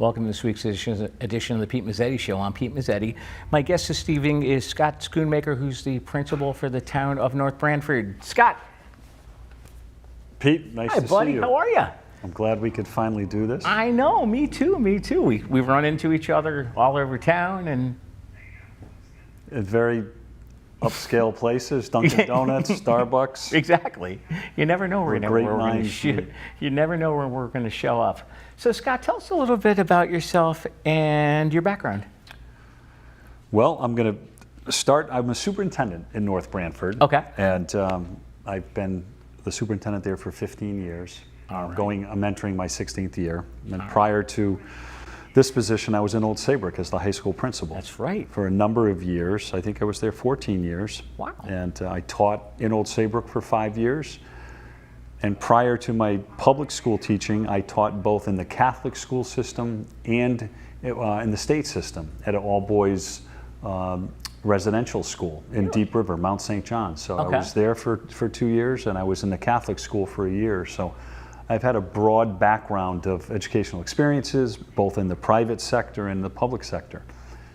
Welcome to this week's edition of the Pete Mezzetti Show. I'm Pete Mezzetti. My guest this evening is Scott Schoonmaker, who's the principal for the town of North Branford. Scott. Pete, nice to buddy. see you. How are you? I'm glad we could finally do this. I know, me too. We've run into each other all over town and At very upscale places, Dunkin' Donuts, Starbucks. exactly. You never know where Great we're going minds to meet. You never know where we're going to show up. So Scott, tell us a little bit about yourself and your background. Well, I'm going to start. I'm a superintendent in North Branford. Okay. And I've been the superintendent there for 15 years. All right. I'm entering my 16th year. And prior to this position, I was in Old Saybrook as the high school principal. That's right. For a number of years. I think I was there 14 years. Wow. And I taught in Old Saybrook for 5 years. And prior to my public school teaching, I taught both in the Catholic school system and in the state system at an all-boys residential school in Deep River, Mount St. John. So Okay. I was there for 2 years, and I was in the Catholic school for a year. So I've had a broad background of educational experiences, both in the private sector and the public sector.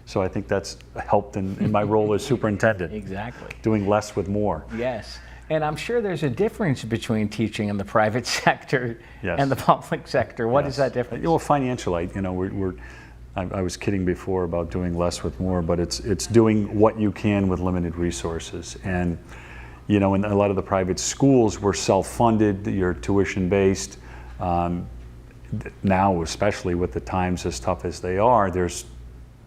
So I think that's helped in my role as superintendent. Exactly. Doing less with more. Yes. And I'm sure there's a difference between teaching in the private sector Yes. and the public sector. What is that difference? Well, financial aid, I was kidding before about doing less with more, but it's doing what you can with limited resources. And in a lot of the private schools, we're self-funded, you're tuition-based. Now, especially with the times as tough as they are, there's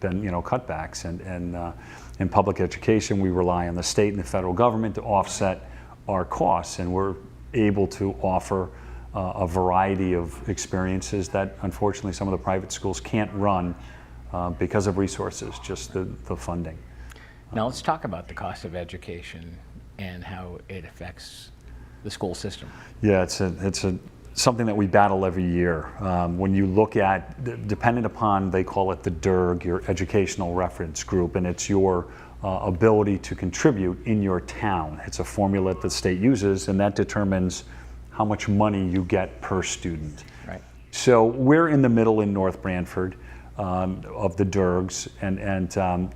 been cutbacks. And in public education, we rely on the state and the federal government to offset our costs, and we're able to offer a variety of experiences that unfortunately some of the private schools can't run because of resources, just the funding. Now let's talk about the cost of education and how it affects the school system. Yeah, it's something that we battle every year. When you look at, dependent upon, they call it the DERG, your educational reference group, and it's your ability to contribute in your town. It's a formula that the state uses, and that determines how much money you get per student. Right. So we're in the middle in North Branford of the DERGs, and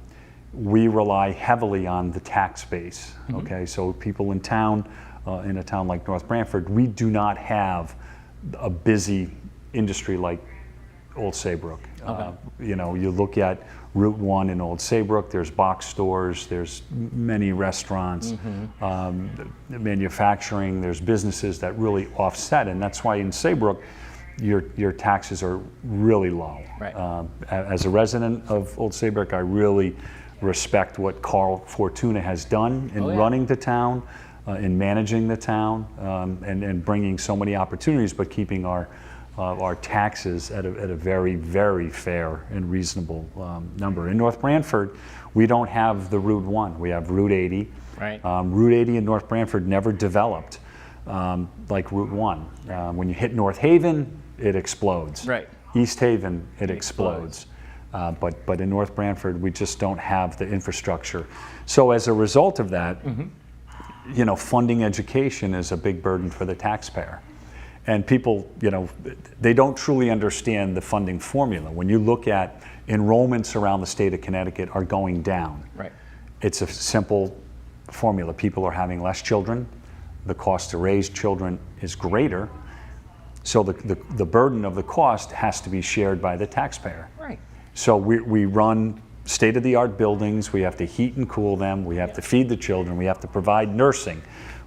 we rely heavily on the tax base. Mm-hmm. Okay, so people in town, in a town like North Branford, we do not have a busy industry like Old Saybrook. Okay. You look at Route 1 in Old Saybrook, there's box stores, there's many restaurants, Mm-hmm. manufacturing, there's businesses that really offset, and that's why in Saybrook, your taxes are really low. Right. As a resident of Old Saybrook, I really respect what Carl Fortuna has done in running the town, in managing the town, and bringing so many opportunities, but keeping our taxes at a very, very fair and reasonable number. In North Branford, we don't have the Route 1. We have Route 80. Right. Route 80 in North Branford never developed like Route 1. When you hit North Haven, it explodes. Right. East Haven, it explodes. But in North Branford, we just don't have the infrastructure. So as a result of that, Mm-hmm. Funding education is a big burden for the taxpayer. And people, they don't truly understand the funding formula. When you look at enrollments around the state of Connecticut are going down. Right. It's a simple formula. People are having less children. The cost to raise children is greater. So the burden of the cost has to be shared by the taxpayer. Right. So we run state-of-the-art buildings. We have to heat and cool them. We have to feed the children. We have to provide nursing.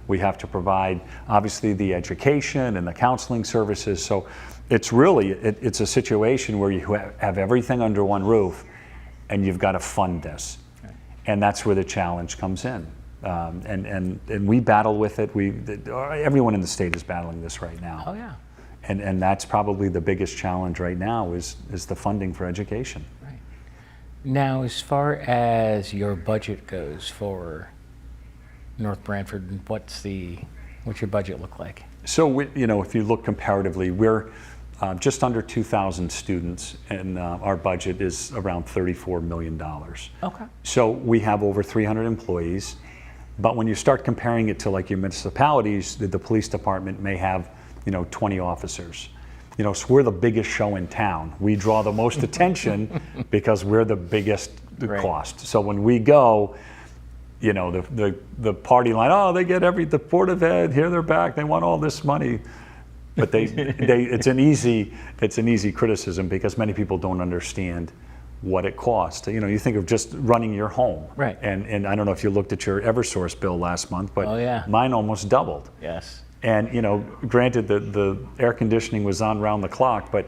We have to provide, obviously, the education and the counseling services. So it's really, it's a situation where you have everything under one roof, and you've got to fund this. Okay. And that's where the challenge comes in. And we battle with it. Everyone in the state is battling this right now. Oh, yeah. And that's probably the biggest challenge right now is the funding for education. Right. Now, as far as your budget goes for North Branford, what's your budget look like? So, if you look comparatively, we're just under 2,000 students, and our budget is around $34 million. Okay. So we have over 300 employees, but when you start comparing it to like your municipalities, the police department may have 20 officers. so we're the biggest show in town. We draw the most attention because we're the biggest Right. cost. So when we go, the party line, oh, they get the Board of Ed, here they're back, they want all this money. But it's an easy criticism because many people don't understand what it costs. You think of just running your home. Right. And I don't know if you looked at your Eversource bill last month, but Oh, yeah. mine almost doubled. Yes. And granted the air conditioning was on round the clock, but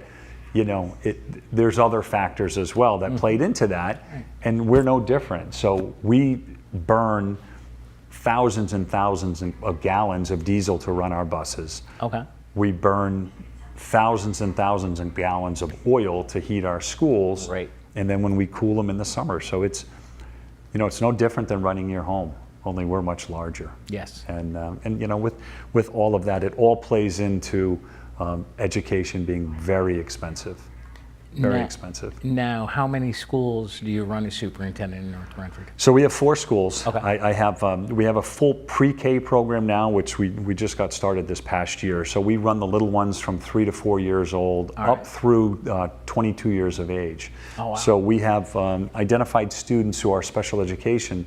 there's other factors as well that played into that, and we're no different. So we burn thousands and thousands of gallons of diesel to run our buses. Okay. We burn thousands and thousands of gallons of oil to heat our schools. Right. And then when we cool them in the summer, so it's no different than running your home, only we're much larger. Yes. And with all of that, it all plays into education being very expensive. Very expensive. Now, how many schools do you run as superintendent in North Branford? So we have 4 schools. Okay. We have a full pre-K program now, which we just got started this past year. So we run the little ones from 3 to 4 years old All up right. through 22 years of age. Oh, wow. So we have identified students who are special education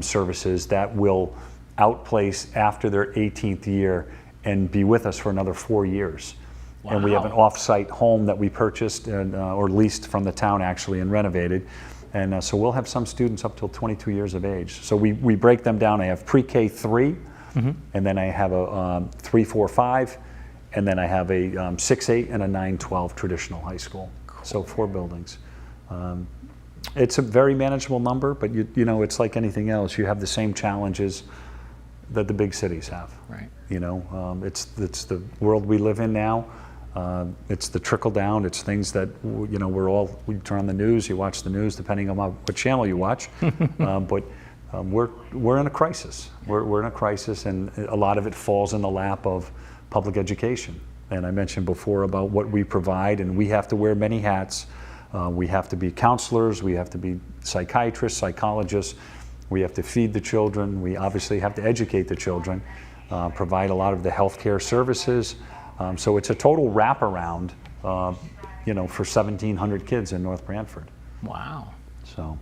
services that will outplace after their 18th year and be with us for another 4 years. Wow. And we have an off-site home that we purchased or leased from the town actually and renovated. And so we'll have some students up till 22 years of age. So we break them down. I have pre-K 3, and then I have a 3, 4, 5, and then I have a 6, 8, and a 9, 12 traditional high school. Cool. So 4 buildings. It's a very manageable number, but it's like anything else. You have the same challenges that the big cities have. Right. It's the world we live in now. It's the trickle down. It's things that we turn on the news. You watch the news, depending on what channel you watch. But we're in a crisis. We're in a crisis, and a lot of it falls in the lap of public education. And I mentioned before about what we provide, and we have to wear many hats. We have to be counselors. We have to be psychiatrists, psychologists. We have to feed the children. We obviously have to educate the children, provide a lot of the healthcare services. So it's a total wraparound, for 1,700 kids in North Branford. Wow. So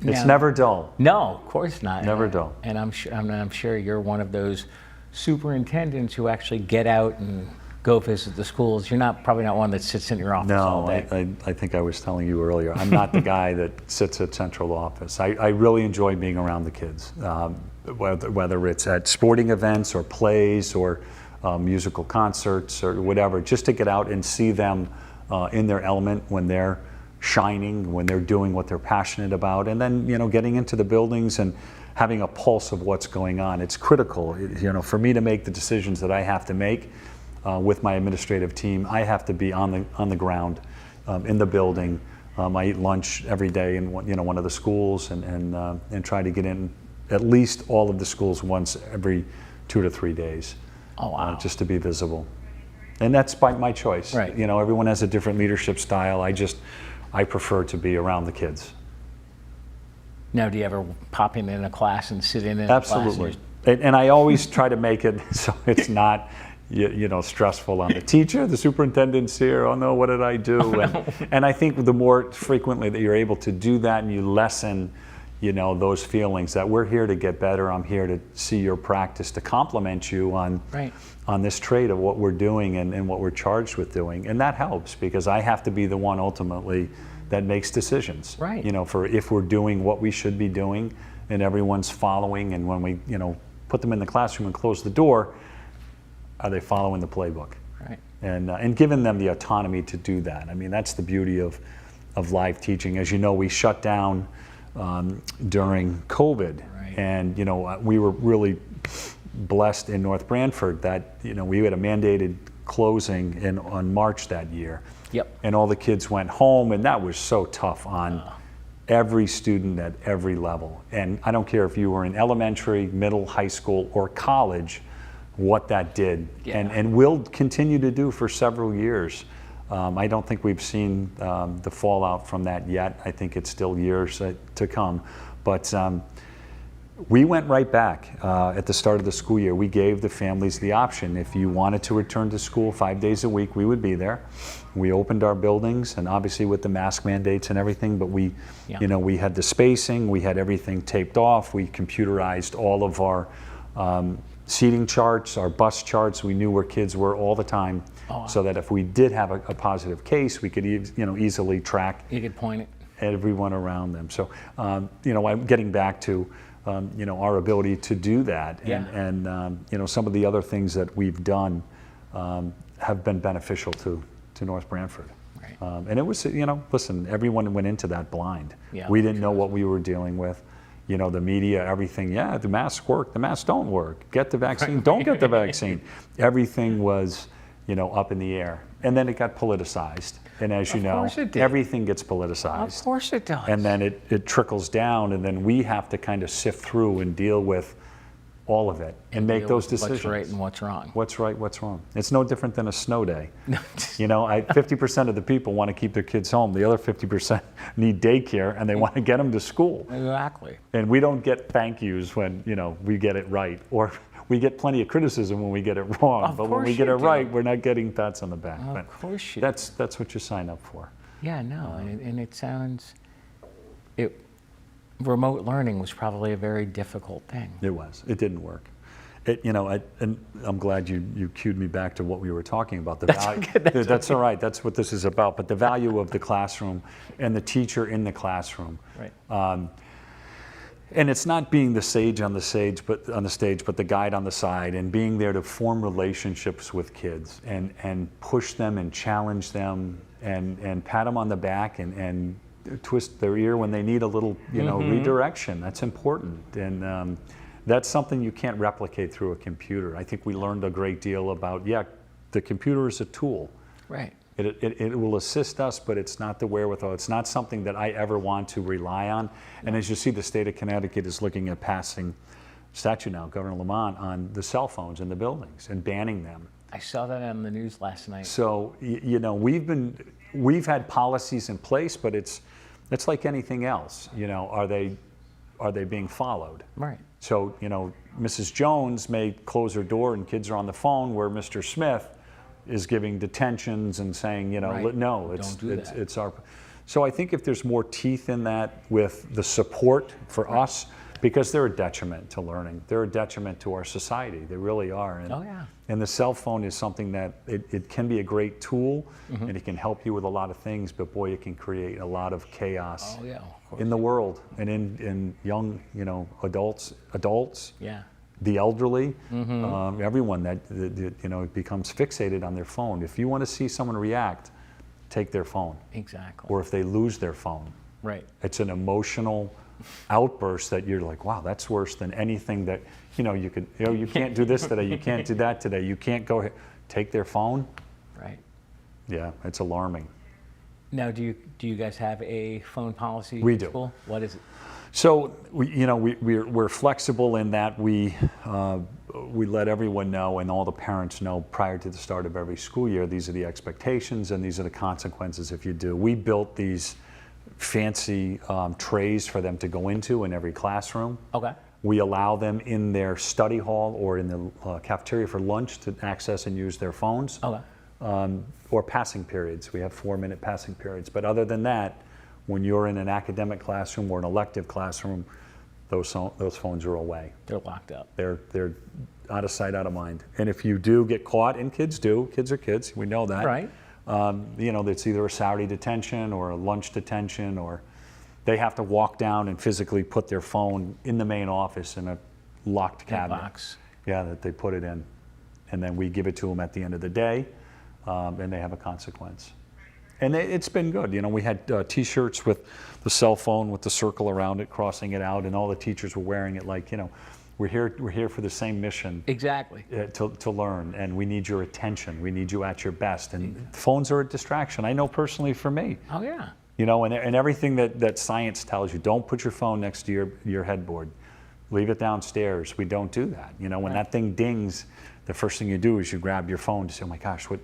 it's Now- never dull. No, of course not. Never dull. And I'm sure you're one of those superintendents who actually get out and go visit the schools. You're probably not one that sits in your office all No, day. I think I was telling you earlier, I'm not the guy that sits at central office. I really enjoy being around the kids, whether it's at sporting events or plays or musical concerts or whatever, just to get out and see them in their element when they're shining, when they're doing what they're passionate about, and then getting into the buildings and having a pulse of what's going on. It's critical, for me to make the decisions that I have to make with my administrative team. I have to be on the ground, in the building. I eat lunch every day in one of the schools and try to get in at least all of the schools once every 2 to 3 days. Oh, wow. Just to be visible. And that's by my choice. Right. Everyone has a different leadership style. I prefer to be around the kids. Now, do you ever pop in a class and sit in a Absolutely. class? And I always try to make it so it's not stressful on the teacher. The superintendent's here. Oh no, what did I do? And I think the more frequently that you're able to do that and you lessen those feelings that we're here to get better. I'm here to see your practice, to compliment you on this trade of what we're doing and what we're charged with doing. And that helps because I have to be the one ultimately that makes decisions. Right. For if we're doing what we should be doing and everyone's following, and when we, put them in the classroom and close the door, are they following the playbook? Right. And giving them the autonomy to do that. I mean, that's the beauty of live teaching. As you know, we shut down during COVID, Right. and we were really blessed in North Branford that we had a mandated closing on March that year. Yep. And all the kids went home, and that was so tough on every student at every level. And I don't care if you were in elementary, middle, high school, or college, what that did, Yeah. and will continue to do for several years. I don't think we've seen the fallout from that yet. I think it's still years to come. But we went right back at the start of the school year. We gave the families the option. If you wanted to return to school 5 days a week, we would be there. We opened our buildings, and obviously with the mask mandates and everything, but we, we had the spacing, we had everything taped off, we computerized all of our seating charts, our bus charts. We knew where kids were all the time, so that if we did have a positive case, we could easily track. You could point it. Everyone around them. So, I'm getting back to, our ability to do that, and some of the other things that we've done have been beneficial to North Branford. Right. And it was, listen, everyone went into that blind. Yeah, we didn't know what we were dealing with. The media, everything, the masks work, the masks don't work. Get the vaccine, don't get the vaccine. Everything was, up in the air. And then it got politicized. And as you know, everything gets politicized. Of course it does. And then it trickles down, and then we have to kind of sift through and deal with all of it and make those decisions. What's right and what's wrong. What's right, what's wrong. It's no different than a snow day. 50% of the people want to keep their kids home. The other 50% need daycare, and they want to get them to school. Exactly. And we don't get thank yous when, we get it right. Or we get plenty of criticism when we get it wrong. But when we get it right, we're not getting pats on the back. Of course you do. That's what you sign up for. Yeah, no, and it sounds, remote learning was probably a very difficult thing. It was. It didn't work. And I'm glad you cued me back to what we were talking about. That's all right. That's what this is about. But the value of the classroom and the teacher in the classroom. Right. And it's not being the sage on the stage, but the guide on the side, and being there to form relationships with kids and push them and challenge them and pat them on the back and twist their ear when they need a little, redirection. That's important. And that's something you can't replicate through a computer. I think we learned a great deal about, the computer is a tool. Right. It will assist us, but it's not the wherewithal. It's not something that I ever want to rely on. And as you see, the state of Connecticut is looking at passing statute now, Governor Lamont, on the cell phones in the buildings and banning them. I saw that on the news last night. So, we've had policies in place, but it's like anything else. Are they being followed? Right. So, Mrs. Jones may close her door and kids are on the phone, where Mr. Smith is giving detentions and saying, no, it's our. So I think if there's more teeth in that with the support for us, because they're a detriment to learning, they're a detriment to our society. They really are. And, and the cell phone is something that it can be a great tool, and it can help you with a lot of things, but boy, it can create a lot of chaos in the world and in young, adults. Yeah. The elderly, everyone that becomes fixated on their phone. If you want to see someone react, take their phone. Exactly. Or if they lose their phone. Right. It's an emotional outburst that you're like, wow, that's worse than anything that, you could, you can't do this today, you can't do that today, you can't go here. Take their phone. Right. Yeah, it's alarming. Now, do you guys have a phone policy We in do. school? What is it? So we're flexible in that we let everyone know, and all the parents know prior to the start of every school year, these are the expectations and these are the consequences if you do. We built these fancy trays for them to go into in every classroom. Okay. We allow them in their study hall or in the cafeteria for lunch to access and use their phones. Okay. Or passing periods. We have 4-minute passing periods. But other than that, when you're in an academic classroom or an elective classroom, those phones are away. They're locked up. They're out of sight, out of mind. And if you do get caught, and kids do, kids are kids, we know that. Right. It's either a Saturday detention or a lunch detention, or they have to walk down and physically put their phone in the main office in a locked cabinet. Box. Yeah, that they put it in. And then we give it to them at the end of the day, and they have a consequence. And it's been good. We had T-shirts with the cell phone with the circle around it, crossing it out, and all the teachers were wearing it like, we're here for the same mission. Exactly. To learn, and we need your attention. We need you at your best. And phones are a distraction. I know personally for me. Oh yeah. And everything that science tells you, don't put your phone next to your headboard. Leave it downstairs. We don't do that. When that thing dings, the first thing you do is you grab your phone to say, oh my gosh, what?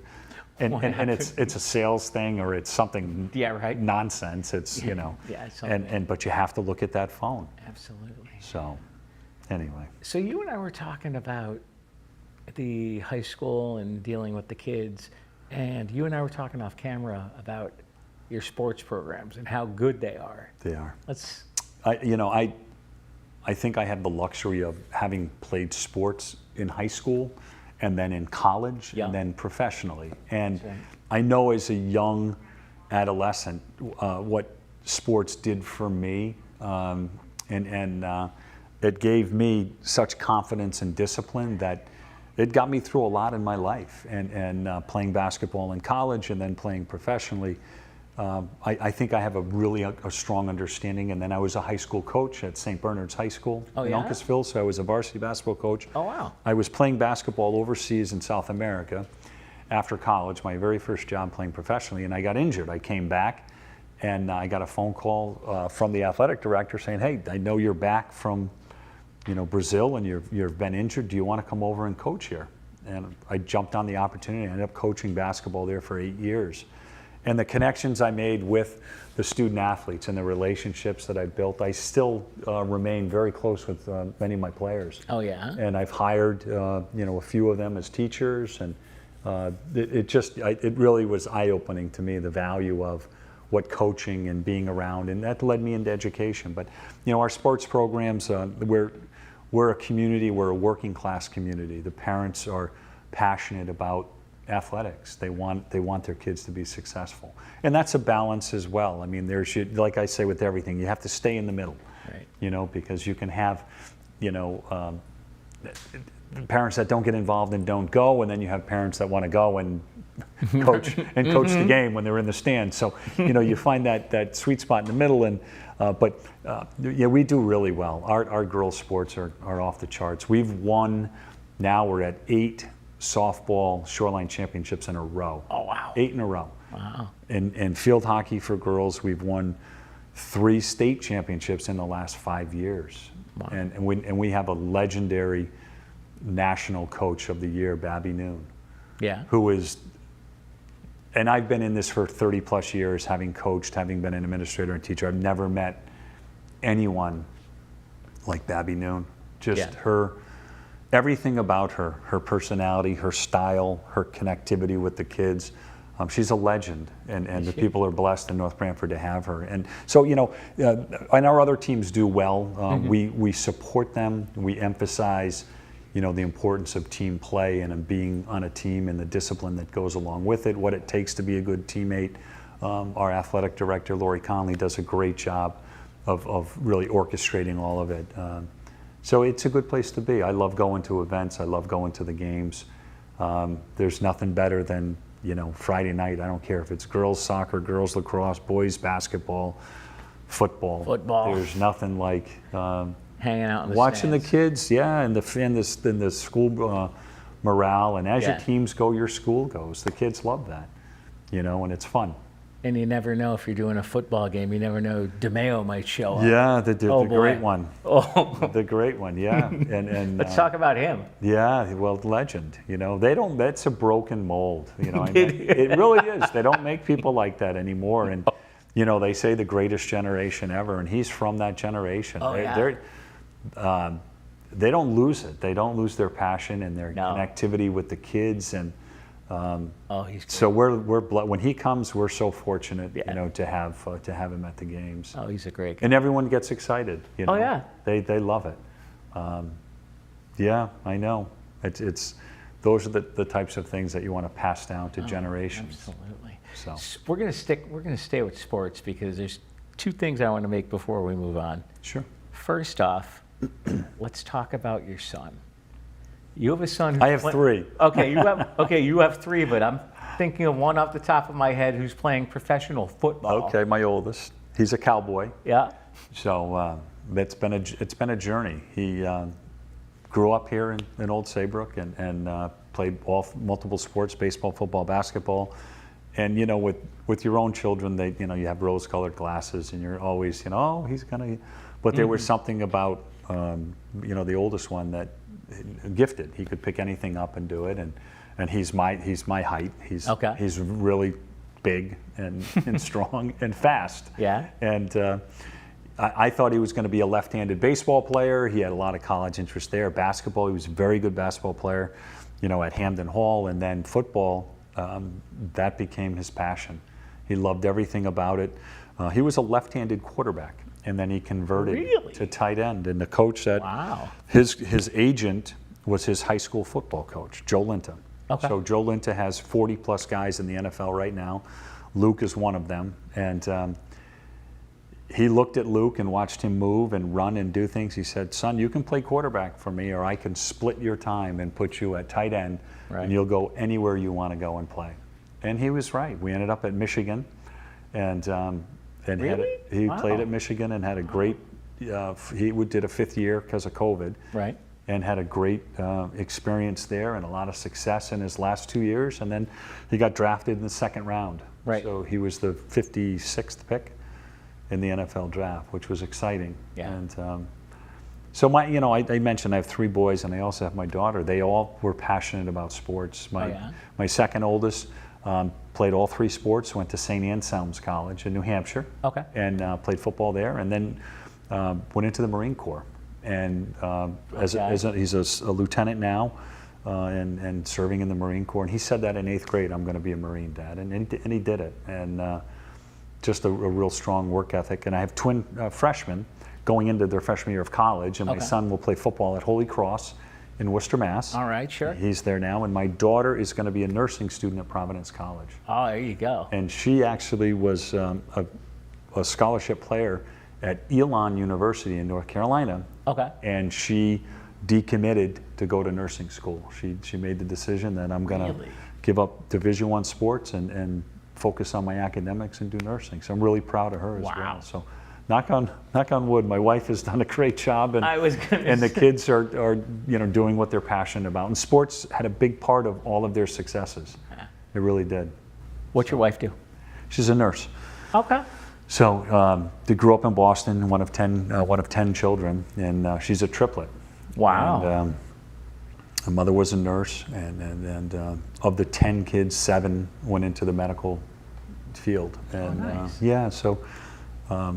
And it's a sales thing, or it's something nonsense. It's but you have to look at that phone. Absolutely. So Anyway. So you and I were talking about the high school and dealing with the kids, and you and I were talking off camera about your sports programs and how good they are. They are. Let's. I think I have the luxury of having played sports in high school and then in college Yeah. and then professionally. And That's right. I know as a young adolescent what sports did for me. It gave me such confidence and discipline that it got me through a lot in my life. And playing basketball in college and then playing professionally, I think I have a strong understanding. And then I was a high school coach at St. Bernard's High School in yeah? Uncasville, so I was a varsity basketball coach. Oh, wow. I was playing basketball overseas in South America after college, my very first job playing professionally, and I got injured. I came back, and I got a phone call from the athletic director saying, "Hey, I know you're back from Brazil, and you've been injured. Do you want to come over and coach here?" And I jumped on the opportunity. I ended up coaching basketball there for 8 years. And the connections I made with the student athletes and the relationships that I built, I still remain very close with many of my players. Oh, yeah? And I've hired a few of them as teachers, and it really was eye-opening to me, the value of what coaching and being around, and that led me into education. But our sports programs, we're a community, we're a working class community. The parents are passionate about athletics. They want their kids to be successful, and that's a balance as well. I mean, like I say with everything, you have to stay in the middle, right? Because you can have parents that don't get involved and don't go, and then you have parents that want to go and coach the game when they're in the stands. So you find that sweet spot in the middle. And we do really well. Our girls' sports are off the charts. We've won. Now we're at 8 softball shoreline championships in a row. Oh, wow. 8 in a row. Wow. And field hockey for girls, we've won 3 state championships in the last 5 years. Wow. And we have a legendary national coach of the year, Babby Noon. Yeah. Who is, and I've been in this for 30 plus years, having coached, having been an administrator and teacher. I've never met anyone like Babby Noon. Just her, everything about her personality, her style, her connectivity with the kids. She's a legend, and the people are blessed in North Branford to have her. And so, and our other teams do well. We support them. We emphasize, the importance of team play and of being on a team and the discipline that goes along with it, what it takes to be a good teammate. Our athletic director, Lori Conley, does a great job of really orchestrating all of it. So it's a good place to be. I love going to events. I love going to the games. There's nothing better than, Friday night. I don't care if it's girls soccer, girls lacrosse, boys basketball, football. There's nothing like hanging out in the watching stands. the kids, and the school morale. And as your teams go, your school goes. The kids love that, and it's fun. And you never know if you're doing a football game. You never know, DeMeo might show up. Yeah, the great one. Oh, the great one. Yeah, and let's talk about him. Yeah, well, legend. They don't. That's a broken mold. It really is. They don't make people like that anymore. And they say the greatest generation ever, and he's from that generation. Oh, They don't lose it. They don't lose their passion and their connectivity with the kids. And he's great. so we're when he comes, we're so fortunate, to have him at the games. Oh, he's a great guy. And everyone gets excited. Oh, yeah. They love it. Yeah, I know. It's those are the types of things that you want to pass down to generations. Absolutely. So We're gonna stay with sports because there's 2 things I want to make before we move on. sure. First off, let's talk about your son. You have a son. I have 3. Okay, you have 3, but I'm thinking of one off the top of my head who's playing professional football. Okay, my oldest. He's a cowboy. Yeah. So it's been a journey. He grew up here in Old Saybrook and played multiple sports: baseball, football, basketball. And with your own children, they you have rose-colored glasses, and you're always he's gonna. But there was something about the oldest one that gifted. He could pick anything up and do it, and he's my height. He's really big and strong and fast. Yeah. And I thought he was going to be a left-handed baseball player. He had a lot of college interest there. Basketball, he was a very good basketball player, at Hampden Hall. And then football, that became his passion. He loved everything about it. He was a left-handed quarterback, and then he converted to tight end. And the coach that his agent was his high school football coach, Joe Linta. Okay. So Joe Linta has 40-plus guys in the NFL right now. Luke is one of them. And he looked at Luke and watched him move and run and do things. He said, son, you can play quarterback for me, or I can split your time and put you at tight end, and you'll go anywhere you want to go and play. And he was right. We ended up at Michigan, and he played at Michigan and had a great, he did a fifth year because of COVID. Right. And had a great experience there and a lot of success in his last 2 years. And then he got drafted in the second round. Right. So he was the 56th pick in the NFL draft, which was exciting. Yeah. And so I mentioned I have 3 boys, and I also have my daughter. They all were passionate about sports. My second oldest played all 3 sports, went to St. Anselm's College in New Hampshire. Okay. And played football there, and then went into the Marine Corps. And he's a lieutenant now, and serving in the Marine Corps. And he said that in 8th grade, I'm going to be a Marine, Dad. And he did it. And just a real strong work ethic. And I have twin freshmen going into their freshman year of college. And my son will play football at Holy Cross in Worcester, Mass. All right, sure. He's there now. And my daughter is going to be a nursing student at Providence College. Oh, there you go. And she actually was a scholarship player at Elon University in North Carolina. Okay. And she decommitted to go to nursing school. She made the decision that I'm going to give up Division I sports and focus on my academics and do nursing. So I'm really proud of her as well. So knock on wood, my wife has done a great job, and the kids are doing what they're passionate about. And sports had a big part of all of their successes. It really did. What's your wife do? She's a nurse. Okay. So they grew up in Boston, one of 10 children, and she's a triplet. Wow. And her mother was a nurse, and of the 10 kids, 7 went into the medical field. And nice. So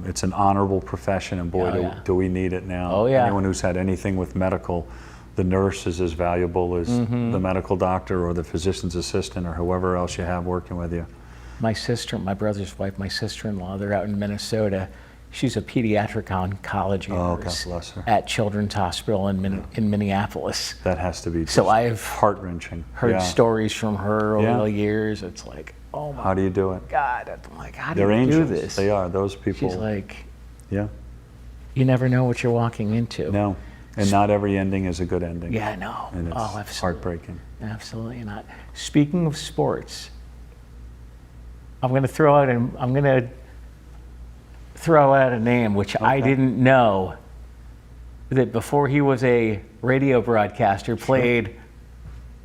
it's an honorable profession, and boy, do we need it now. Oh, yeah. Anyone who's had anything with medical, the nurse is as valuable as the medical doctor or the physician's assistant or whoever else you have working with you. My sister, my brother's wife, my sister-in-law, they're out in Minnesota. She's a pediatric oncologist God bless her. at Children's Hospital in Minneapolis. That has to be so I've heart-wrenching. Heard stories from her over the years. It's like, oh my how do you do it? God, I'm like, how do They're you angels. do this? They are, those people. She's like, yeah. You never know what you're walking into. No, and not every ending is a good ending. Yeah, no. And it's absolutely. heartbreaking. Absolutely not. Speaking of sports, I'm going to throw out a name which I didn't know, that before he was a radio broadcaster played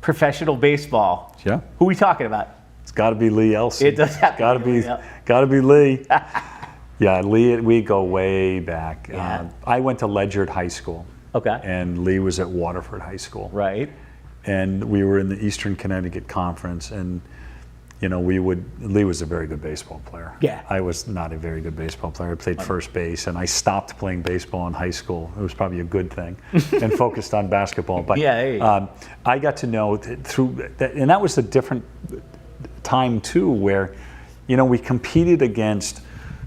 professional baseball. Yeah. Who are we talking about? It's got to be Lee Elsey. It does have to be. Got to be Lee. Yeah, Lee. We go way back. Yeah. I went to Ledyard High School. Okay. And Lee was at Waterford High School. Right. And we were in the Eastern Connecticut Conference, and Lee was a very good baseball player. Yeah. I was not a very good baseball player. I played first base, and I stopped playing baseball in high school. It was probably a good thing, and focused on basketball. But I got to know through that, and that was a different time too, where, we competed against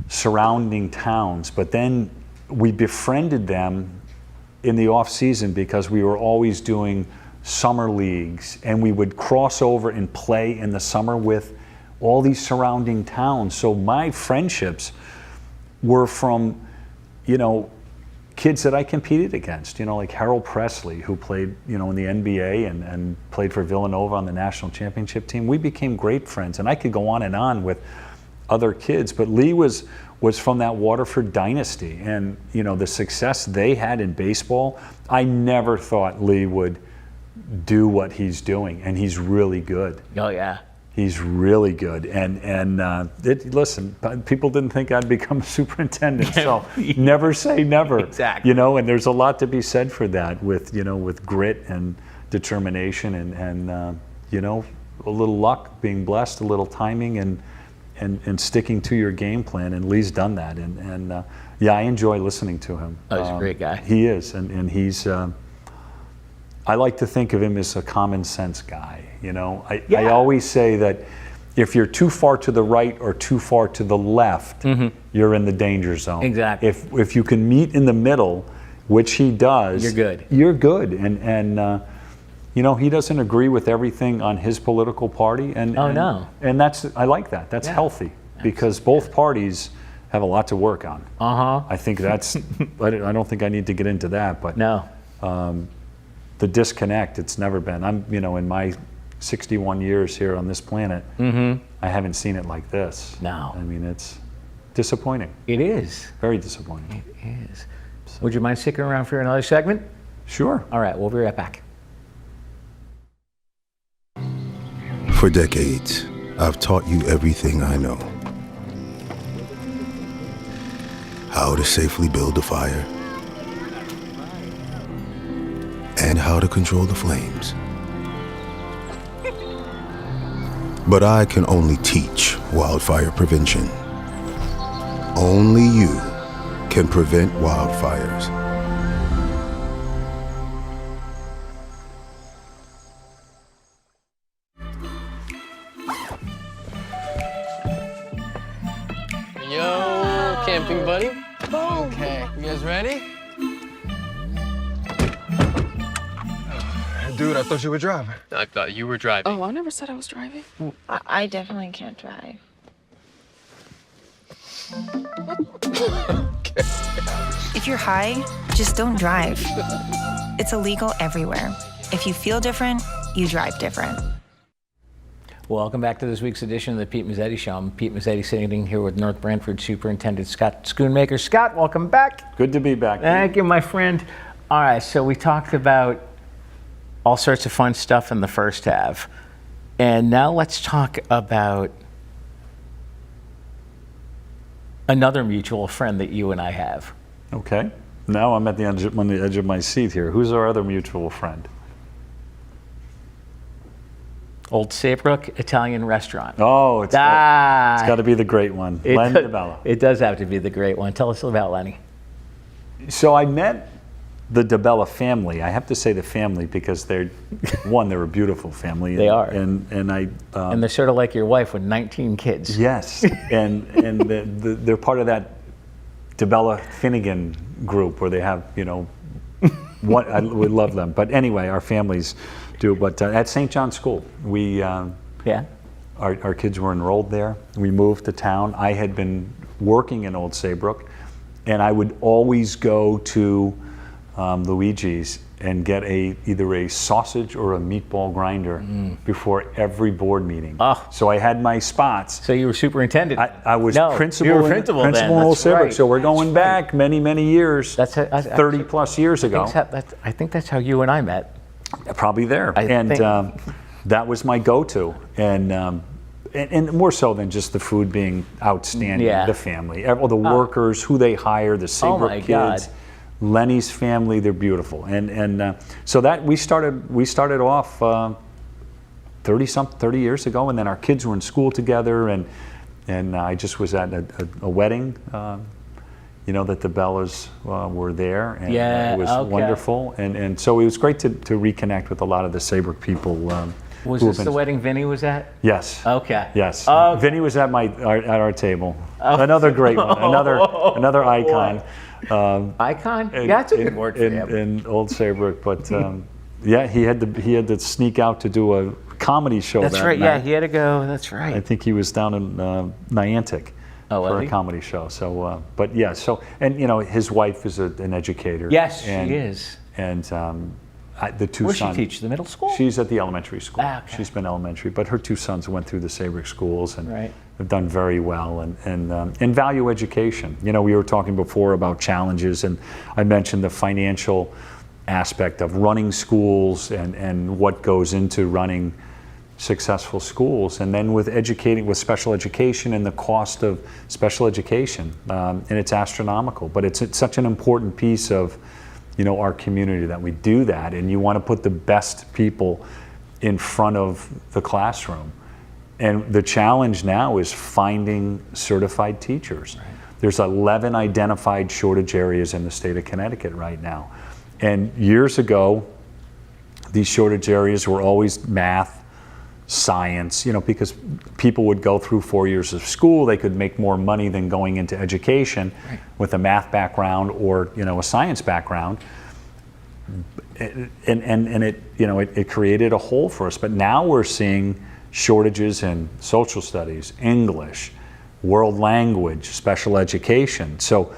surrounding towns, but then we befriended them in the off season because we were always doing summer leagues, and we would cross over and play in the summer with all these surrounding towns. So my friendships were from, kids that I competed against, like Harold Presley, who played, in the NBA and played for Villanova on the national championship team. We became great friends, and I could go on with other kids, but Lee was from that Waterford dynasty, and the success they had in baseball. I never thought Lee would do what he's doing, and he's really good. Oh yeah, he's really good. And listen, people didn't think I'd become a superintendent, so never say never. Exactly. And there's a lot to be said for that, with grit and determination, and a little luck, being blessed, a little timing, and and sticking to your game plan, and Lee's done that, and yeah, I enjoy listening to him. Oh, he's a great guy. He is, and he's. I like to think of him as a common sense guy. You know, I always say that if you're too far to the right or too far to the left, you're in the danger zone. Exactly. If you can meet in the middle, which he does, You're good. You're good, and you know, he doesn't agree with everything on his political party, and that's, I like that. That's healthy, because both parties have a lot to work on. I think that's. I don't think I need to get into that, but no. The disconnect, it's never been. I'm, you know, in my 61 years here on this planet, I haven't seen it like this. No. I mean, it's disappointing. It is. Very disappointing. It is. So. Would you mind sticking around for another segment? Sure. All right, we'll be right back. For decades, I've taught you everything I know. How to safely build a fire, and how to control the flames. But I can only teach wildfire prevention. Only you can prevent wildfires. Yo, camping buddy. Okay, you guys ready? Dude, I thought you were driving. I thought you were driving. Oh, I never said I was driving. I definitely can't drive. If you're high, just don't drive. It's illegal everywhere. If you feel different, you drive different. Welcome back to this week's edition of the Pete Mezzetti Show. I'm Pete Mezzetti, sitting here with North Branford Superintendent Scott Schoonmaker. Scott, welcome back. Good to be back. Thank you, my friend. All right, so we talked about all sorts of fun stuff in the first half. And now let's talk about another mutual friend that you and I have. Okay. Now I'm at the edge of my seat here. Who's our other mutual friend? Old Saybrook Italian Restaurant. Oh, it's got to be the great one, Len DeBella. It does have to be the great one. Tell us about Lenny. So I met the DeBella family. I have to say the family because they're a beautiful family. They are. And and they're sort of like your wife with 19 kids. Yes, and they're part of that DeBella Finnegan group where they have, you know, we love them. But anyway, our families do. But at St. John's School, we our kids were enrolled there. We moved to town. I had been working in Old Saybrook, and I would always go to Luigi's and get either a sausage or a meatball grinder before every board meeting. Oh. So I had my spots. So you were superintendent? I was principal. You were principal then. In Old Saybrook. Right. So we're going back many years. That's 30 plus years ago. I think that's how you and I met. Probably there. That was my go-to. And more so than just the food being outstanding, the family, all the workers, who they hire, the Saybrook kids. God. Lenny's family, they're beautiful, and so that we started off 30 years ago, and then our kids were in school together, and I just was at a wedding, you know, that the Bellas were there, and it was wonderful, and so it was great to reconnect with a lot of the Saybrook people. Was this the wedding Vinny was at? Yes. Okay. Yes. Okay. Vinny was at our table. Another great one. Another icon. Icon? Yeah, that's a good word for him. In Old Saybrook, but yeah, he had to sneak out to do a comedy show. That's right. night. Yeah, he had to go. That's right. I think he was down in Niantic for a comedy show. So, but yeah. So, and you know, his wife is an educator. Yes, she is. And the two Where's sons. she teach? The middle school? She's at the elementary school. Okay. She's been elementary, but her two sons went through the Saybrook schools and right. have done very well and value education. You know, we were talking before about challenges, and I mentioned the financial aspect of running schools and what goes into running successful schools, and then with educating with special education and the cost of special education, and it's astronomical, but it's such an important piece of, you know, our community that we do that, and you want to put the best people in front of the classroom, And the challenge now is finding certified teachers. Right. There's 11 identified shortage areas in the state of Connecticut right now. And years ago, these shortage areas were always math, science, because people would go through 4 years of school, they could make more money than going into education Right. with a math background or, a science background. And it created a hole for us. But now we're seeing shortages in social studies, English, world language, special education. So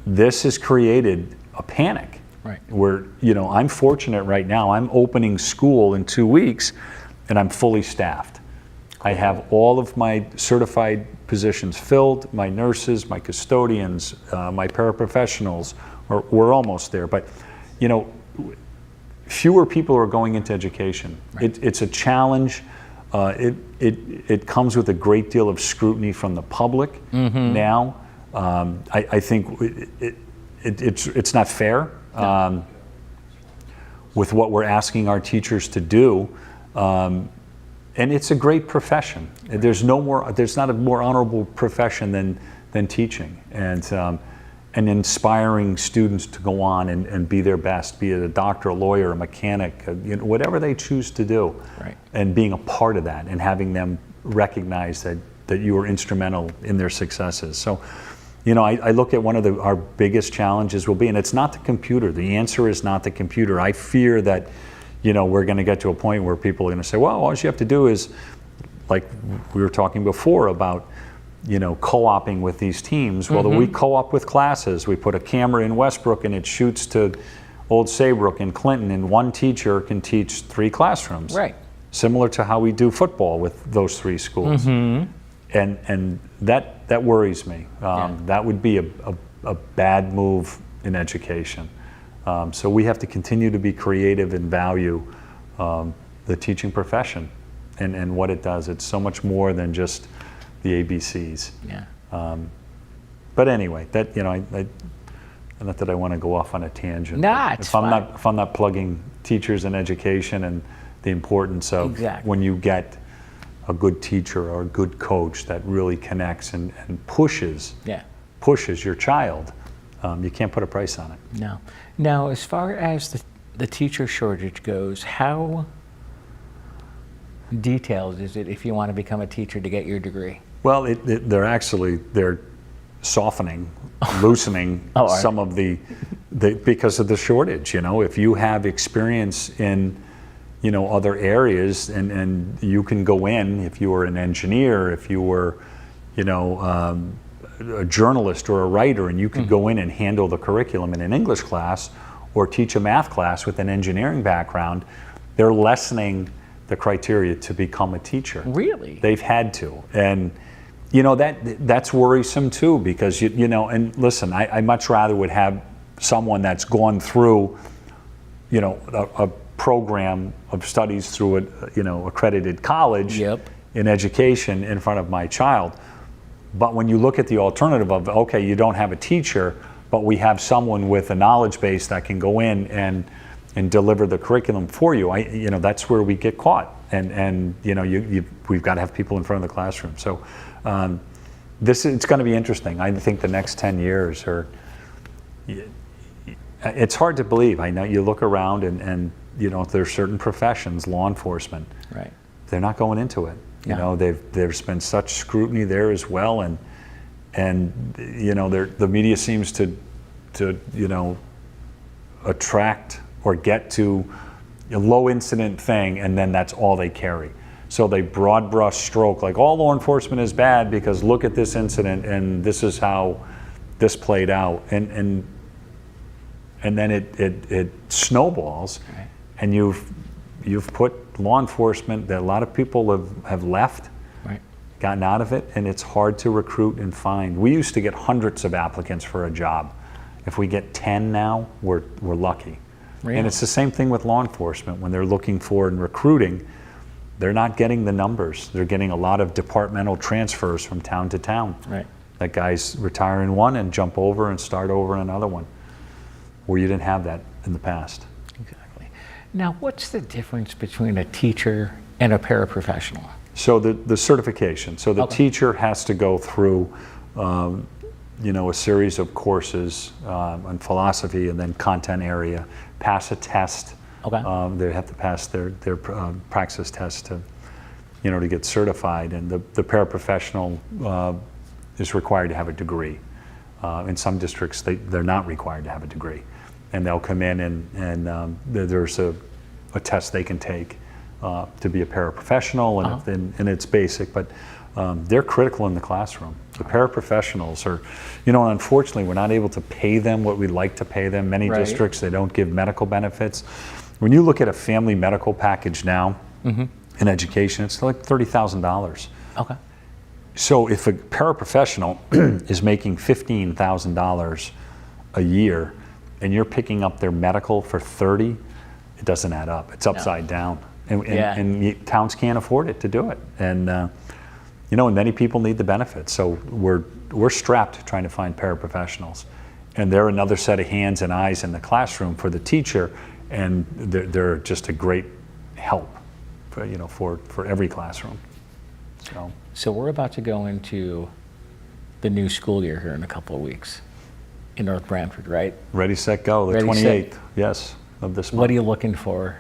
this has created a panic. Right. Where, I'm fortunate right now. I'm opening school in 2 weeks and I'm fully staffed. I have all of my certified positions filled, my nurses, my custodians, my paraprofessionals, we're almost there. But, fewer people are going into education. Right. It's a challenge. It comes with a great deal of scrutiny from the public now. I think it's not fair with what we're asking our teachers to do. And it's a great profession. There's not a more honorable profession than teaching. And inspiring students to go on and be their best, be it a doctor, a lawyer, a mechanic, whatever they choose to do. Right. And being a part of that and having them recognize that you were instrumental in their successes. So, I look at one of our biggest challenges will be, and it's not the computer. The answer is not the computer. I fear that, we're going to get to a point where people are going to say, well, all you have to do is, like we were talking before about, co-oping with these teams. Well, we co-op with classes. We put a camera in Westbrook and it shoots to Old Saybrook and Clinton, and one teacher can teach 3 classrooms. Right. Similar to how we do football with those 3 schools. And that worries me. That would be a bad move in education. So we have to continue to be creative and value the teaching profession and what it does. It's so much more than just the ABCs. Yeah. But anyway, that not that I want to go off on a tangent. Nah, it's if I'm fine. if I'm not plugging teachers and education and the importance of Exactly. when you get a good teacher or a good coach that really connects and pushes your child, you can't put a price on it. No. Now, as far as the teacher shortage goes, how detailed is it if you want to become a teacher to get your degree? Well, they're softening, loosening right. some of the because of the shortage. If you have experience in other areas and you can go in, if you were an engineer, if you were a journalist or a writer, and you could go in and handle the curriculum in an English class or teach a math class with an engineering background, they're lessening the criteria to become a teacher. Really? They've had to. And that's worrisome too, because and listen, I much rather would have someone that's gone through a program of studies through accredited college in education in front of my child. But when you look at the alternative of, okay, you don't have a teacher, but we have someone with a knowledge base that can go in and deliver the curriculum for you, that's where we get caught. And we've got to have people in front of the classroom. So it's going to be interesting. I think the next 10 years it's hard to believe. I know you look around and there's certain professions, law enforcement, Right. they're not going into it. There's been such scrutiny there as well, and the media seems to attract or get to a low incident thing, and then that's all they carry. So they broad brush stroke like all law enforcement is bad because look at this incident and this is how this played out, and then it snowballs, Right. and you've put law enforcement that a lot of people have left, Right. gotten out of it, and it's hard to recruit and find. We used to get hundreds of applicants for a job. If we get 10 now, we're lucky. Really? And it's the same thing with law enforcement. When they're looking for and recruiting, they're not getting the numbers. They're getting a lot of departmental transfers from town to town. Right. That guys retire in one and jump over and start over in another one, where you didn't have that in the past. Exactly. Now, what's the difference between a teacher and a paraprofessional? So the certification. So the Okay. teacher has to go through, a series of courses on philosophy and then content area, pass a test. Okay. They have to pass their praxis test to get certified. And the paraprofessional is required to have a degree. In some districts, they're not required to have a degree. And they'll come in and there's a test they can take to be a paraprofessional, and it's basic, but they're critical in the classroom. The paraprofessionals are, and unfortunately, we're not able to pay them what we'd like to pay them. Many Right. districts, they don't give medical benefits. When you look at a family medical package now in education, it's like $30,000. Okay. So if a paraprofessional is making $15,000 a year and you're picking up their medical for 30, it doesn't add up. It's upside down. And towns can't afford it to do it. And and many people need the benefits. So we're strapped trying to find paraprofessionals. And they're another set of hands and eyes in the classroom for the teacher, and they're just a great help for every classroom. So we're about to go into the new school year here in a couple of weeks in North Branford, right? Ready, set, go. The Ready, 28th, set. yes, of this month. What are you looking for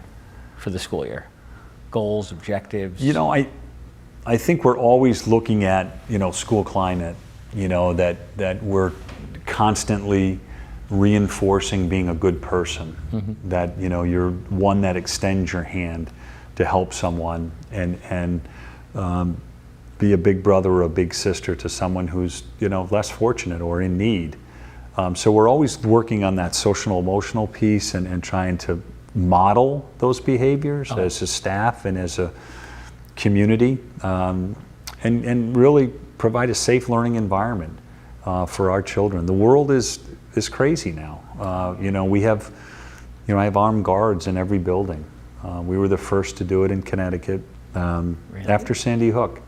the school year? Goals, objectives? I think we're always looking at, school climate, that we're constantly reinforcing being a good person, that, you're one that extends your hand to help someone and be a big brother or a big sister to someone who's, less fortunate or in need. So we're always working on that social emotional piece and trying to model those behaviors as a staff and as a community, and really provide a safe learning environment for our children. The world is crazy now. We have, I have armed guards in every building. We were the first to do it in Connecticut after Sandy Hook.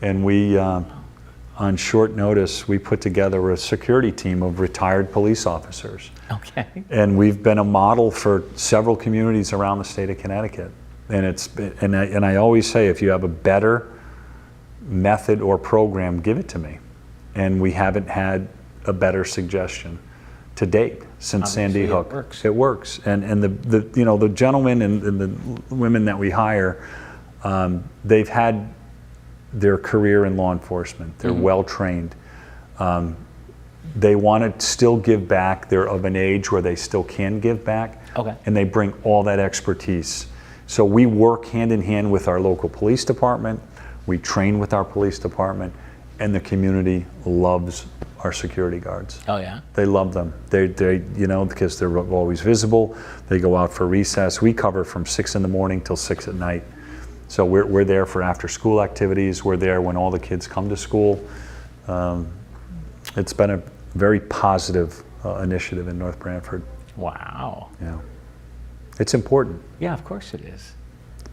And we, on short notice, we put together a security team of retired police officers. Okay. And we've been a model for several communities around the state of Connecticut. And I always say, if you have a better method or program, give it to me. And we haven't had a better suggestion to date since Sandy Hook. It works. And the gentlemen and the women that we hire, they've had their career in law enforcement. They're well trained. They want to still give back. They're of an age where they still can give back. Okay. And they bring all that expertise. So we work hand in hand with our local police department. We train with our police department, and the community loves our security guards. Oh yeah. They love them. They because they're always visible. They go out for recess. We cover from 6 in the morning till 6 at night. So we're there for after school activities. We're there when all the kids come to school. It's been a very positive initiative in North Branford. Wow. Yeah. It's important. Yeah, of course it is.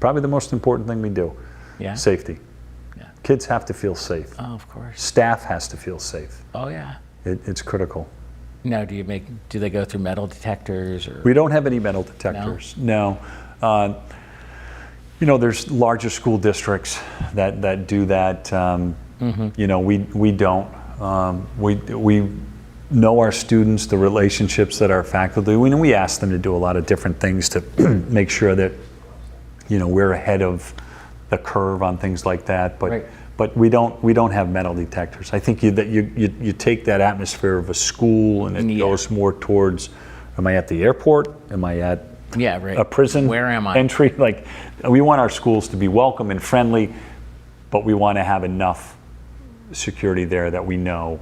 Probably the most important thing we do. Yeah. Safety. Yeah. Kids have to feel safe. Oh, of course. Staff has to feel safe. Oh yeah. It's critical. Now, do they go through metal detectors or? We don't have any metal detectors. No. There's larger school districts that do that. We don't. We know our students, the relationships that our faculty. We ask them to do a lot of different things to make sure that we're ahead of the curve on things like that. But Right. but we don't have metal detectors. I think you take that atmosphere of a school and it goes more towards, am I at the airport? Am I at a prison Where am I? entry? Like, we want our schools to be welcome and friendly, but we want to have enough security there that we know,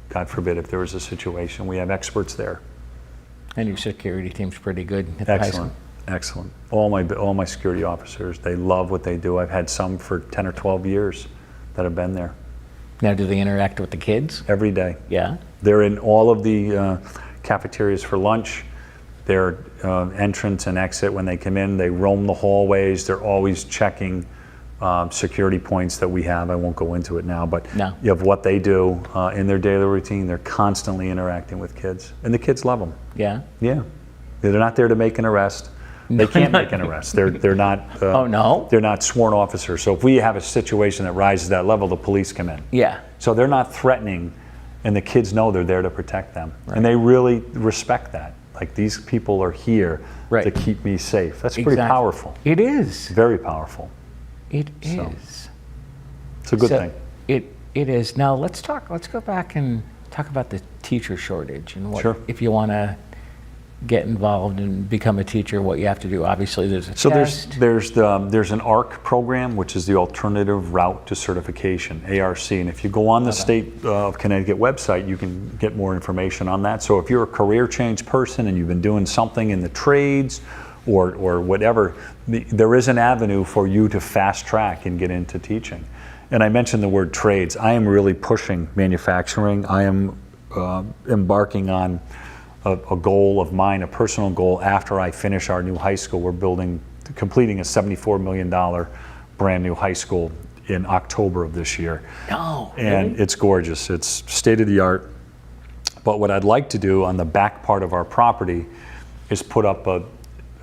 God forbid, if there was a situation, we have experts there. And your security team's pretty good at the high school. Excellent. All my security officers, they love what they do. I've had some for 10 or 12 years that have been there. Now, do they interact with the kids? Every day. Yeah. They're in all of the cafeterias for lunch. Their entrance and exit when they come in, they roam the hallways. They're always checking security points that we have. I won't go into it now, but No. of what they do in their daily routine. They're constantly interacting with kids, and the kids love them. Yeah. Yeah. They're not there to make an arrest. They can't make an arrest. They're not. Oh, no? They're not sworn officers. So if we have a situation that rises to that level, the police come in. Yeah. So they're not threatening, and the kids know they're there to protect them, and they really respect that. Like, these people are here to keep me safe. That's pretty powerful. It is. Very powerful. It is. So, it's a good thing. It is. Now let's go back and talk about the teacher shortage and what, Sure. if you want to get involved and become a teacher, what you have to do. Obviously, there's a So test. there's an ARC program, which is the Alternative Route to Certification, ARC. And if you go on the State of Connecticut website, you can get more information on that. So if you're a career change person and you've been doing something in the trades or whatever, there is an avenue for you to fast track and get into teaching. And I mentioned the word trades. I am really pushing manufacturing. I am embarking on a goal of mine, a personal goal. After I finish our new high school, we're completing a $74 million brand new high school in October of this year. Oh, and really? It's gorgeous. It's state of the art. But what I'd like to do on the back part of our property is put up a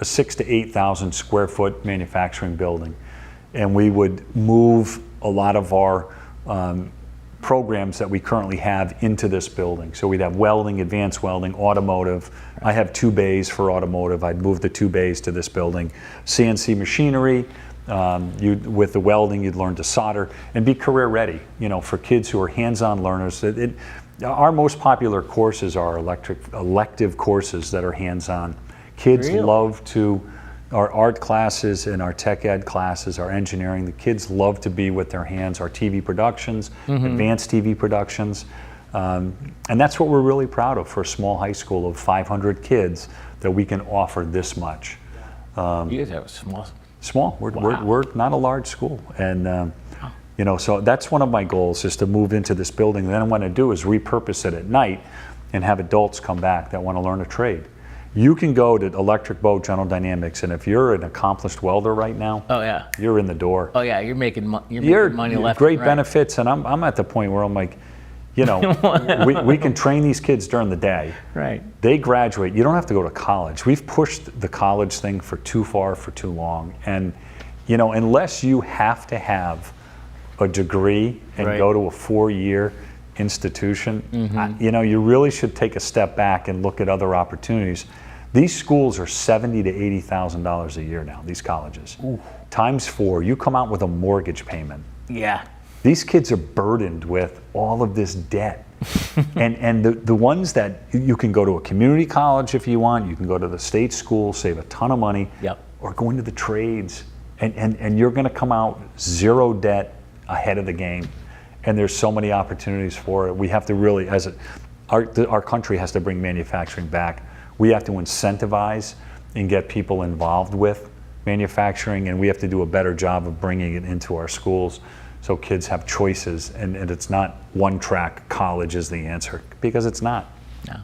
6,000 to 8,000 square foot manufacturing building. And we would move a lot of our programs that we currently have into this building. So we'd have welding, advanced welding, automotive. I have 2 bays for automotive. I'd move the 2 bays to this building. CNC machinery. With the welding, you'd learn to solder and be career ready. You know, for kids who are hands-on learners. Our most popular courses are elective courses that are hands-on. Kids love to. Our art classes and our tech ed classes, our engineering, the kids love to be with their hands. Our TV productions, advanced TV productions. And that's what we're really proud of for a small high school of 500 kids, that we can offer this much. You guys have a small. Small. We're not a large school. And, you know, so that's one of my goals, is to move into this building. And then what I want to do is repurpose it at night and have adults come back that want to learn a trade. You can go to Electric Boat, General Dynamics, and if you're an accomplished welder right now, Oh yeah. you're in the door. Oh yeah. You're making money left. Great and right. benefits, and I'm at the point where I'm like, you know, we can train these kids during the day. Right. They graduate. You don't have to go to college. We've pushed the college thing for too far, for too long, and you know, unless you have to have a degree and go to a 4-year institution, you know, you really should take a step back and look at other opportunities. These schools are $70,000 to $80,000 a year now, these colleges. Ooh. Times 4, you come out with a mortgage payment. Yeah. These kids are burdened with all of this debt. and the ones that you can go to a community college if you want, you can go to the state school, save a ton of money, or go into the trades, and you're gonna come out zero debt, ahead of the game. And there's so many opportunities for it. We have to really, our country has to bring manufacturing back. We have to incentivize and get people involved with manufacturing, and we have to do a better job of bringing it into our schools so kids have choices, and it's not one track, college is the answer, because it's not. No.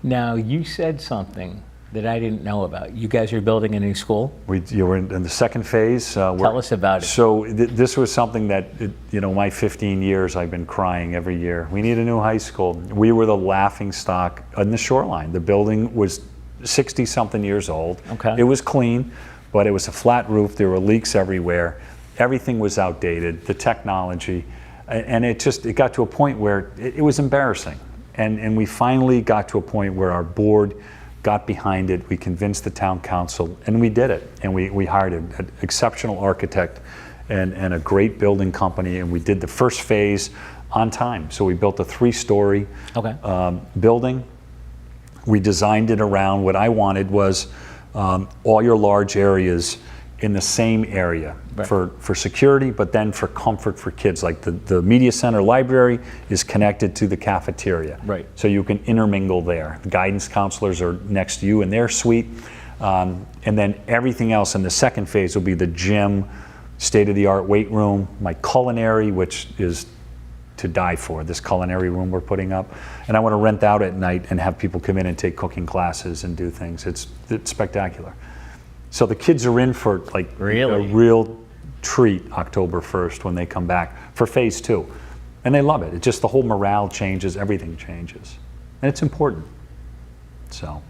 Now, you said something that I didn't know about. You guys are building a new school? We're in the second phase. Tell us about it. So this was something that, you know, my 15 years I've been crying every year. We need a new high school. We were the laughing stock on the shoreline. The building was 60-something years old. Okay. It was clean, but it was a flat roof. There were leaks everywhere. Everything was outdated, the technology. And it got to a point where it was embarrassing. And we finally got to a point where our board got behind it. We convinced the town council, and we did it. And we hired an exceptional architect and a great building company, and we did the first phase on time. So we built a 3-story building. We designed it around, what I wanted was all your large areas in the same area for security, but then for comfort for kids. Like the media center library is connected to the cafeteria. Right. So you can intermingle there. The guidance counselors are next to you in their suite. And then everything else in the second phase will be the gym, state-of-the-art weight room, my culinary, which is to die for, this culinary room we're putting up. And I want to rent out at night and have people come in and take cooking classes and do things. It's spectacular. So the kids are in for like a real treat October 1st when they come back for phase 2. And they love it. It's just the whole morale changes, everything changes. And it's important. So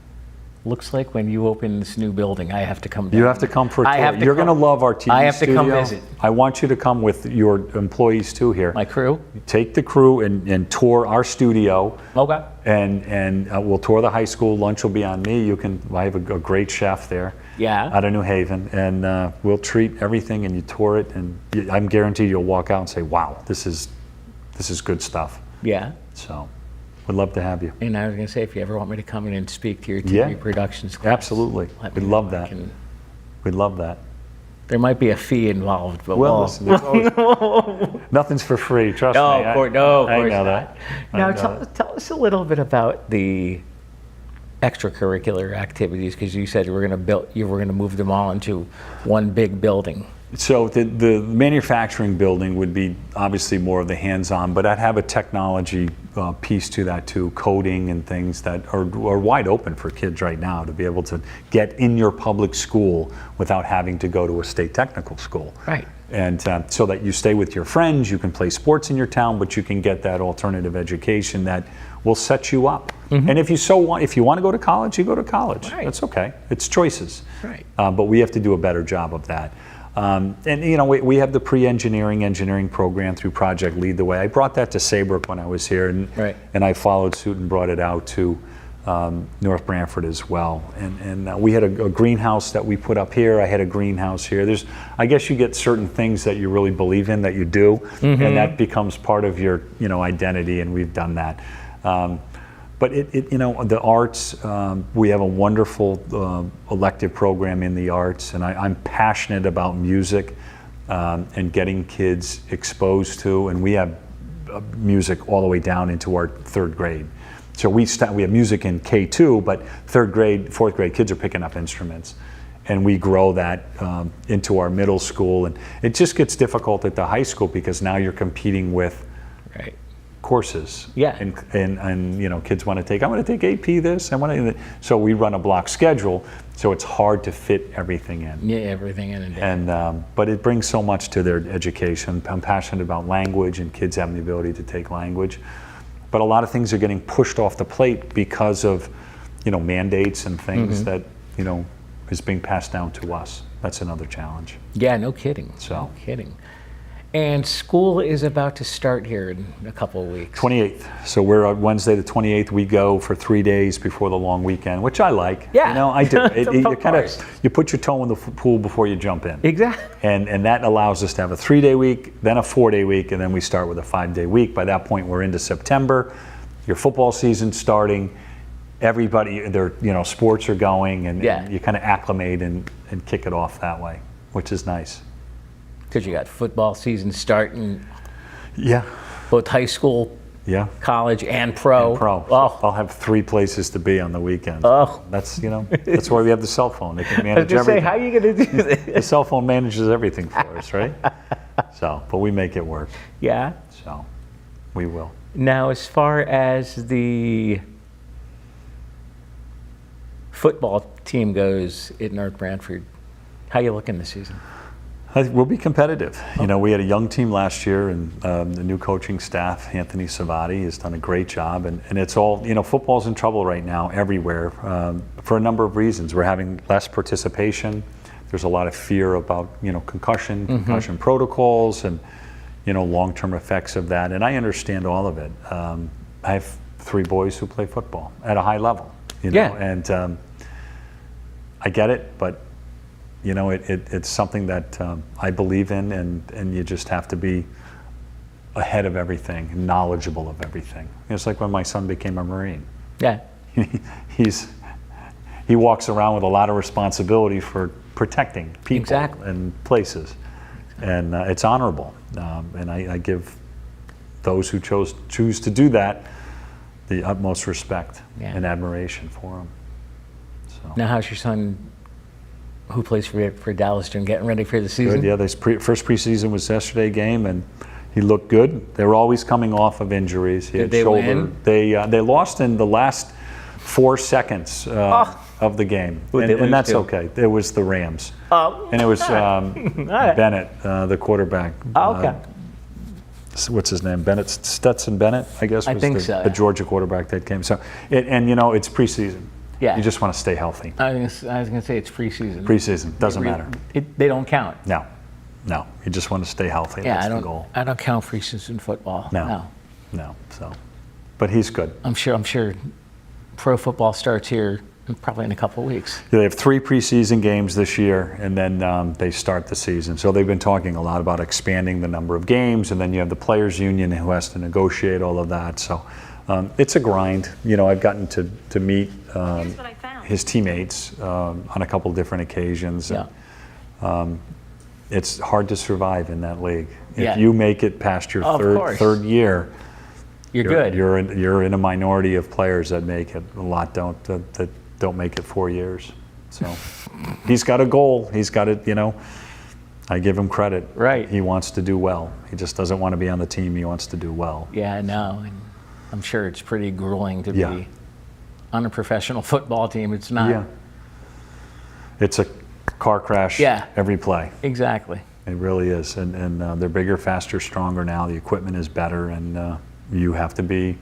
looks like when you open this new building, I have to come down. You have to come for a I tour. have to You're come- going to love our TV I have to studio. come visit. I want you to come with your employees too here. My crew? Take the crew and tour our studio. Okay. And we'll tour the high school. Lunch will be on me. I have a great chef there. Yeah. Out of New Haven, and we'll treat everything, and you tour it, and I'm guaranteed you'll walk out and say, "Wow, this is good stuff." Yeah. So, we'd love to have you. And I was going to say, if you ever want me to come in and speak to your TV Yeah. productions class, Absolutely, let me we'd know. love I that. can- We'd love that. There might be a fee involved, but Well, we'll- listen, there's always, nothing's for free. Trust No, me. of course, no, of I course know not. that. I Now, know that. tell us a little bit about the extracurricular activities, because you said you were going to move them all into one big building. So the manufacturing building would be obviously more of the hands-on, but I'd have a technology piece to that too, coding and things that are wide open for kids right now to be able to get in your public school without having to go to a state technical school. Right. And so that you stay with your friends, you can play sports in your town, but you can get that alternative education that will set you up. And if you want to go to college, you go to college. Right. That's okay. It's choices. Right. But we have to do a better job of that. And you know, we have the engineering program through Project Lead the Way. I brought that to Saybrook when I was here, and Right. and I followed suit and brought it out to North Branford as well. And we had a greenhouse that we put up here. I had a greenhouse here. I guess you get certain things that you really believe in that you do, and that becomes part of your identity. And we've done that. But the arts, we have a wonderful elective program in the arts, and I'm passionate about music and getting kids exposed to, and we have music all the way down into our third grade. So we have music in K2, but third grade, fourth grade kids are picking up instruments, and we grow that into our middle school, and it just gets difficult at the high school because now you're competing with Right. courses. Yeah. And kids want to take, I want to take AP this, so we run a block schedule, so it's hard to fit everything in. Yeah, everything in and And but it brings so much to their education. I'm passionate about language and kids having the ability to take language. But a lot of things are getting pushed off the plate because of mandates and things that is being passed down to us. That's another challenge. Yeah, no kidding. So. No kidding. And school is about to start here in a couple of weeks. 28th. So we're on Wednesday the 28th. We go for 3 days before the long weekend, which I like. Yeah. I do. Of course. You put your toe in the pool before you jump in. Exactly. And that allows us to have a 3-day week, then a 4-day week, and then we start with a 5-day week. By that point, we're into September. Your football season's starting. Everybody, sports are going, and you kind of acclimate and kick it off that way, which is nice. Because you got football season starting, Yeah. both high school, Yeah. college, and pro. Oh, I'll have 3 places to be on the weekend. Oh. That's that's why we have the cell phone. They can I was manage going to say, everything. how are you going to do this? The cell phone manages everything for us, right? But we make it work. Yeah. So we will. Now, as far as the football team goes at North Branford, how you looking this season? I think we'll be competitive. We had a young team last year, and the new coaching staff, Anthony Savati, has done a great job. And it's all, football's in trouble right now everywhere for a number of reasons. We're having less participation. There's a lot of fear about, concussion protocols and, long-term effects of that. And I understand all of it. I have 3 boys who play football at a high level, Yeah. and I get it, but it's something that I believe in, and you just have to be ahead of everything, knowledgeable of everything. It's like when my son became a Marine. Yeah. He walks around with a lot of responsibility for protecting people Exactly. and places, and it's honorable. And I give those who choose to do that the utmost respect and admiration for them. So. Now, how's your son, who plays for Dallas, doing, getting ready for the season? Good, yeah. This first preseason was yesterday game, and he looked good. They were always coming off of injuries. He Did had they shoulder. win? They lost in the last 4 seconds of the game, Who'd they lose and that's to? okay. It was the Rams, Oh. and it was right. Bennett, the quarterback. Oh, okay. What's his name? Stetson Bennett, I guess. I Was think the, so, the yeah. Georgia quarterback that came. So, it's preseason. Yeah. You just want to stay healthy. I was gonna say it's preseason. Preseason, doesn't matter. They don't count. No. You just want to stay healthy. Yeah, That's I the don't. goal. I don't count preseason football. No. So, but he's good. I'm sure. Pro football starts here probably in a couple of weeks. They have 3 preseason games this year, and then they start the season. So they've been talking a lot about expanding the number of games, and then you have the players' union who has to negotiate all of that. So it's a grind. I've gotten to meet his teammates on a couple different occasions. Yeah. And, it's hard to survive in that league. Yeah. If you make it past your Of course. third year, You're good. You're in a minority of players that make it. A lot don't that don't make it 4 years. So he's got a goal. He's got it. I give him credit. Right. He wants to do well. He just doesn't want to be on the team. He wants to do well. Yeah, I know. And I'm sure it's pretty grueling to Yeah. be on a professional football team. It's not. Yeah. It's a car crash. Yeah. Every play. Exactly. It really is. And they're bigger, faster, stronger now. The equipment is better, and you have to be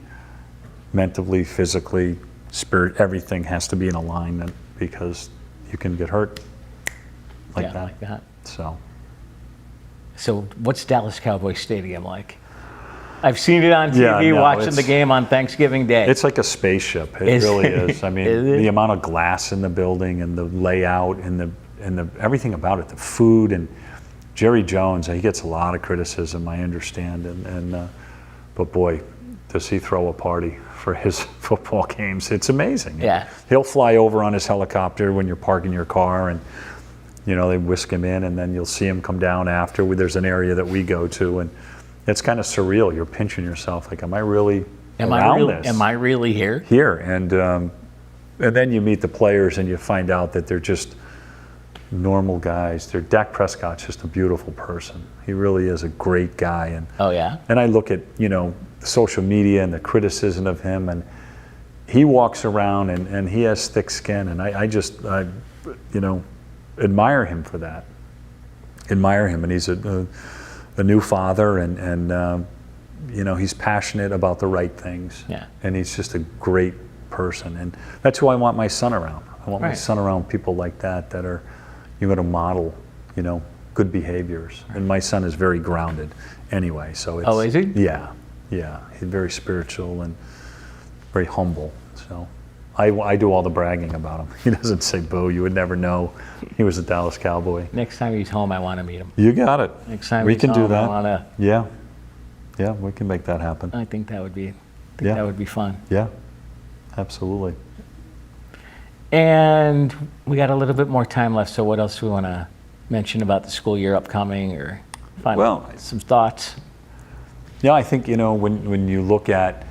mentally, physically, everything has to be in alignment because you can get hurt like that. Like that. So what's Dallas Cowboys Stadium like? I've seen it on TV Yeah, no, watching the it's- game on Thanksgiving Day. it's like a spaceship. It Is really it? is. I mean, Is it? the amount of glass in the building and the layout and the everything about it, the food, and Jerry Jones, he gets a lot of criticism, I understand, but boy, does he throw a party for his football games. It's amazing. Yeah. He'll fly over on his helicopter when you're parking your car, and they whisk him in, and then you'll see him come down after. There's an area that we go to, and it's kind of surreal. You're pinching yourself, like, am I really around this? Am I really here? Here, and then you meet the players, and you find out that they're just normal guys. Dak Prescott's just a beautiful person. He really is a great guy, and Oh yeah. and I look at social media and the criticism of him, and he walks around and he has thick skin, and I just admire him for that. Admire him, and he's a new father, and he's passionate about the right things. Yeah. And he's just a great person, and that's who I want my son around. I want my Right. son around people like that are going to model, good behaviors. And my son is very grounded anyway, so it's... Oh, is he? Yeah. He's very spiritual and very humble. So I do all the bragging about him. He doesn't say boo. You would never know he was a Dallas Cowboy. Next time he's home, I want to meet him. You got it. Next time we he's can do home, that. I We can make that happen. think that would be. Yeah. That would be fun. Yeah, absolutely. And we got a little bit more time left. So what else do we want to mention about the school year upcoming, or Well, some thoughts? Yeah, I think, when you look at,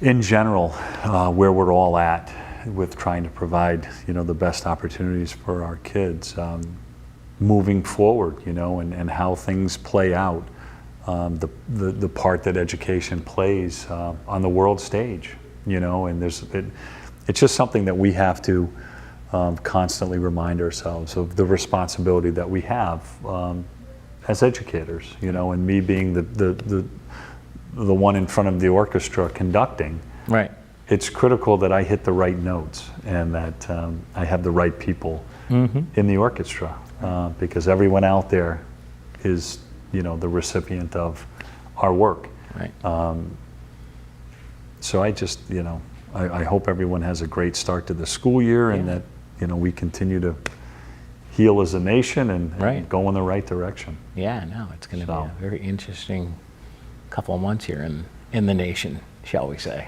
in general, where we're all at with trying to provide, the best opportunities for our kids, moving forward, and how things play out, the part that education plays on the world stage, and it's just something that we have to constantly remind ourselves of the responsibility that we have as educators, and me being the one in front of the orchestra conducting. Right. It's critical that I hit the right notes and that I have the right people in the orchestra, because everyone out there is, the recipient of our work. Right. So I just, I hope everyone has a great start to the school year, and Yeah. that, we continue to heal as a nation and Right. go in the right direction. Yeah. No, it's going to So. be a very interesting couple of months here in the nation, shall we say?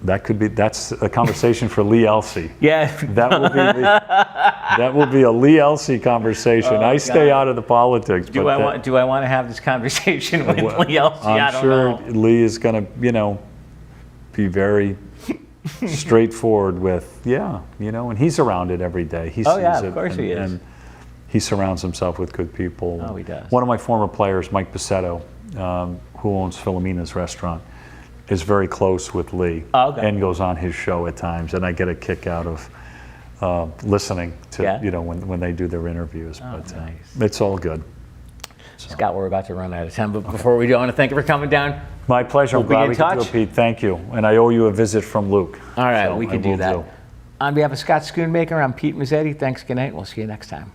That's a conversation for Lee Elsey. Yeah. That will be a Lee Elsey conversation. I stay God. out of the politics. Do I want to have this conversation with Lee Elsey? I I'm don't sure know. Lee is going to, be very straightforward with, and he's around it every day. He Oh, sees yeah, it, of course he is. And he surrounds himself with good people. Oh, he does. One of my former players, Mike Pacetto, who owns Filomena's restaurant, is very close with Lee, Oh, okay. and goes on his show at times, and I get a kick out of listening to, Yeah? when they do their interviews. Oh, But nice. it's all good. Scott, we're about to run out of time, but before we do, I want to thank you for coming down. My pleasure. We'll I'm be glad in we could do touch. it, Pete. Thank you. And I owe you a visit from Luke. All right, So we I can do will that. do. On behalf of Scott Schoonmaker, I'm Pete Mezzetti. Thanks, good night. We'll see you next time.